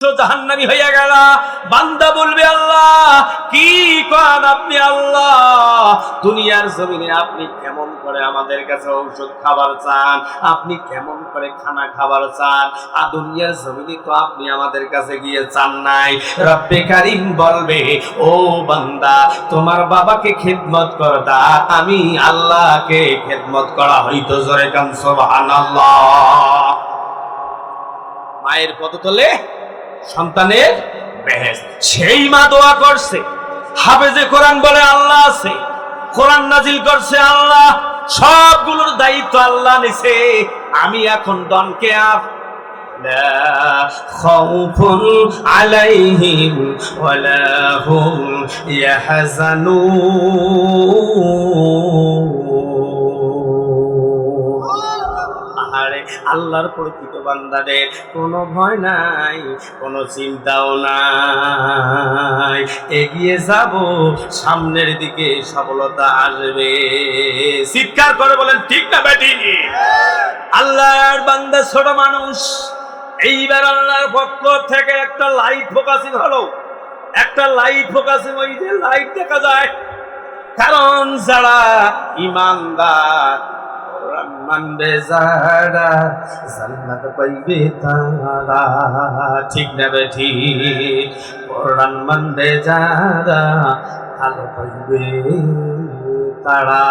জাহান্নামী হইয়া গেল। বান্দা বলবে, আল্লাহ কি করেন আপনি? আল্লাহ দুনিয়ার জমিনে আপনি কেমন করে আমাদের কাছে ঔষধ খাবার চান, আপনি কেমন করে খানা খাবার চান, আর দুনিয়ার জমিনে তো আপনি আমাদের কাছে গিয়ে চান নাই। রব্বে কারীম বলবে, ও বান্দা তোমার বাবাকে খেদমত করতা, আমি আল্লাহকে খেদমত করা হইতো। জোরে কান সুবহানাল্লাহ। মায়ের পদতলে সন্তানের বেহেশত। সেই মা দোয়া করছে, হাফেজে কোরআন বলে আল্লাহ আছে, কোরআন নাজিল করছে আল্লাহ, সবগুলোর দায়িত্ব আল্লাহ নিছে। আমি এখন ডনকে আপ লা খাউফুন আলাইহিম ওয়ালা হুম ইয়াহজানুন। আল্লাহর প্রকৃত বান্দাদের কোনো ভয় নাই, কোনো চিন্তাও নাই, এগিয়ে যাব, সামনের দিকে সফলতা আসবে। চিৎকার করে বলেন ঠিক না বেটি? আল্লাহর বান্দা ছোট মানুষ, এইবার আল্লাহর পক্ষ থেকে একটা লাইট ফোকাসিং হলো, একটা লাইট ফোকাসিং, ওই যে লাইট দেখা যায়, কারণ যারা ইমানদার মানবে যারা জান্নাত পাইবে তারা। ঠিক না বেঠি? কোরআন মানবে যারা ভালো পাইবে তারা।